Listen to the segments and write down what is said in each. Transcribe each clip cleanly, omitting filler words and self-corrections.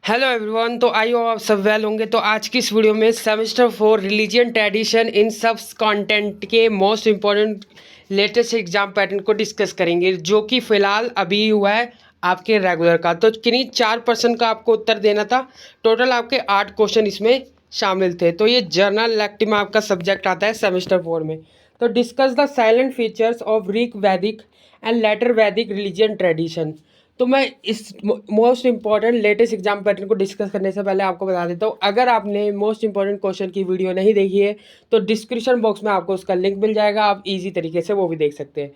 Hello everyone. तो I hope आप सब वेल होंगे। तो आज की इस वीडियो में सेमेस्टर 4 रिलीजियन ट्रेडिशन इन सब कंटेंट के most important latest exam pattern को डिस्कस करेंगे, जो कि फ़िलहाल अभी हुआ है आपके रेगुलर का। तो किन्हीं 4% का आपको उत्तर देना था। टोटल आपके 8 क्वेश्चन इसमें शामिल थे। तो ये जर्नल इलेक्टिव में आपका सब्जेक्ट आता है सेमेस्टर 4 में। तो discuss the salient features of Rig वैदिक एंड लेटर वैदिक रिलीजियन ट्रेडिशन। तो मैं इस most important latest exam pattern को डिस्कस करने से पहले आपको बता देता हूँ, अगर आपने मोस्ट इंपॉर्टेंट क्वेश्चन की वीडियो नहीं देखी है तो डिस्क्रिप्शन बॉक्स में आपको उसका लिंक मिल जाएगा, आप इजी तरीके से वो भी देख सकते हैं।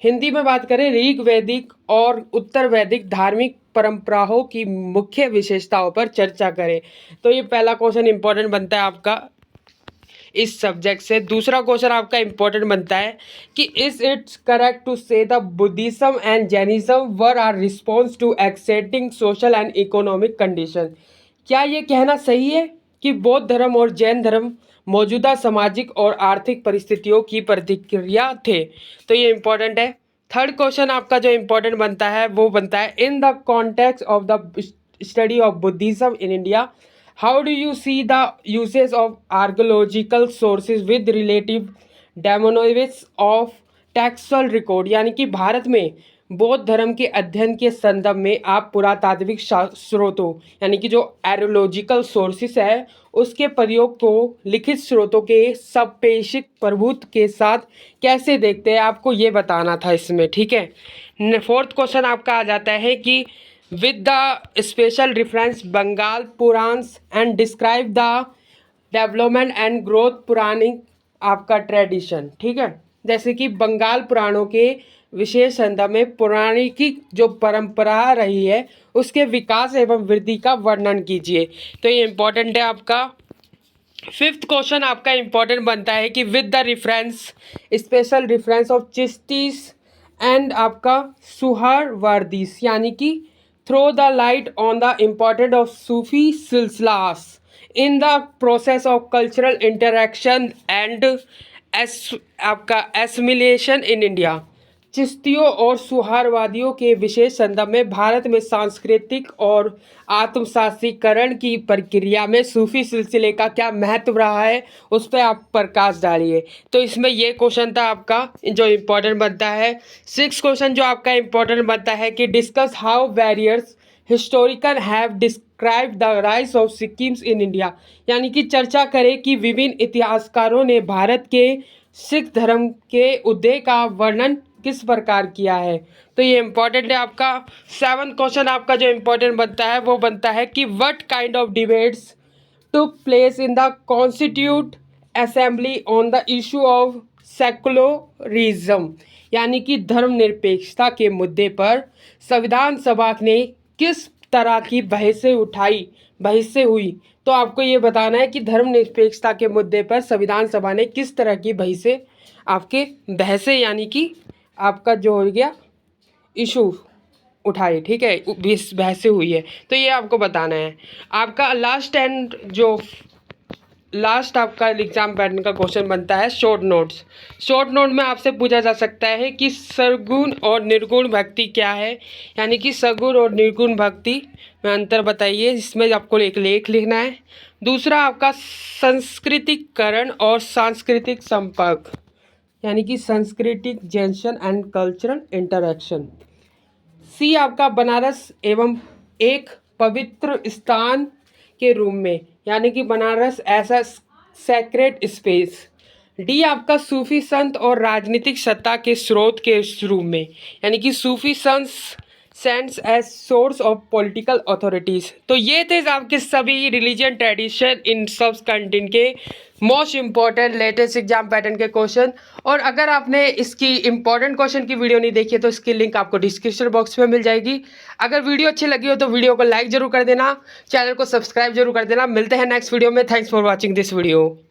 हिंदी में बात करें, ऋग वैदिक और उत्तर वैदिक धार्मिक परंपराओं की मुख्य विशेषताओं पर चर्चा करें। तो ये पहला क्वेश्चन इंपॉर्टेंट बनता है आपका इस सब्जेक्ट से। दूसरा क्वेश्चन आपका इंपॉर्टेंट बनता है कि is it's correct to say the Buddhism and Jainism were are response to accepting social and economic condition. क्या ये कहना सही है कि बौद्ध धर्म और जैन धर्म मौजूदा सामाजिक और आर्थिक परिस्थितियों की प्रतिक्रिया थे। तो ये इंपॉर्टेंट है। थर्ड क्वेश्चन आपका जो इंपॉर्टेंट बनता है वो बनता है in the context of the study of Buddhism in India, how do you see the usage of archaeological sources with relative dominance of textual record. यानी कि भारत में बौद्ध धर्म के अध्ययन के संदर्भ में आप पुरातात्विक स्रोतों यानी कि जो एरोलॉजिकल सोर्सेस है उसके प्रयोग को लिखित स्रोतों के सपेक्षिक प्रभुत्व के साथ कैसे देखते हैं, आपको ये बताना था इसमें। ठीक है। फोर्थ क्वेश्चन आपका आ जाता है कि with the special reference Bengal Puranas and describe the development and growth Puranic आपका ट्रेडिशन। ठीक है, जैसे कि बंगाल पुराणों के विशेष संदर्भ में पौराणिक जो परंपरा रही है उसके विकास एवं वृद्धि का वर्णन कीजिए। तो ये इंपॉर्टेंट है आपका। फिफ्थ क्वेश्चन आपका इंपॉर्टेंट बनता है कि with the reference special reference of Chishtis and आपका सुहरावर्दीस, यानी कि throw the light on the importance of Sufi silsilas in the process of cultural interaction and आपका assimilation in India। चिश्तियों और सुहरावादियों के विशेष संदर्भ में भारत में सांस्कृतिक और आत्मसातीकरण की प्रक्रिया में सूफी सिलसिले का क्या महत्व रहा है उस पर आप प्रकाश डालिए। तो इसमें ये क्वेश्चन था आपका जो इम्पोर्टेंट बनता है। सिक्स क्वेश्चन जो आपका इम्पोर्टेंट बनता है कि discuss how various historical have describe the rise of Sikkim's in India. यानी कि चर्चा करें कि विभिन्न इतिहासकारों ने भारत के सिख धर्म के उदय का वर्णन किस प्रकार किया है। तो ये इम्पॉर्टेंट है आपका। सेवन क्वेश्चन आपका जो इम्पोर्टेंट बनता है वो बनता है कि what kind of debates took place in the constitute assembly on the issue of secularism. यानी कि धर्मनिरपेक्षता के मुद्दे पर संविधान सभा ने किस तरह की बहसें हुई। तो आपको ये बताना है कि धर्मनिरपेक्षता के मुद्दे पर संविधान सभा ने किस तरह की बहसें यानी कि आपका जो हो गया इशू उठाए। ठीक है, बहसें हुई है, तो ये आपको बताना है। आपका लास्ट आपका एग्जाम पैटर्न का क्वेश्चन बनता है शॉर्ट नोट्स। शॉर्ट नोट में आपसे पूछा जा सकता है कि सगुण और निर्गुण भक्ति क्या है, यानी कि सगुण और निर्गुण भक्ति में अंतर बताइए। इसमें आपको एक लेख लिखना है। दूसरा आपका सांस्कृतिकरण और सांस्कृतिक संपर्क, यानी कि सांस्कृतिक जंक्शन एंड कल्चरल इंटरेक्शन। सी आपका बनारस एवं एक पवित्र स्थान के रूप में, यानी कि बनारस ऐसा सेक्रेट स्पेस। डी आपका सूफी संत और राजनीतिक सत्ता के स्रोत के रूप में, यानी कि Sufi saints as source of political authorities. तो ये थे आपके सभी रिलीजन ट्रेडिशन इन सब कंटेंट के most important latest exam pattern के क्वेश्चन। और अगर आपने इसकी इंपॉर्टेंट क्वेश्चन की वीडियो नहीं देखी है तो इसकी लिंक आपको डिस्क्रिप्शन बॉक्स में मिल जाएगी। अगर वीडियो अच्छी लगी हो तो वीडियो को लाइक जरूर कर देना, चैनल को सब्सक्राइब जरूर कर देना। मिलते हैं नेक्स्ट वीडियो में। Thanks for watching this video.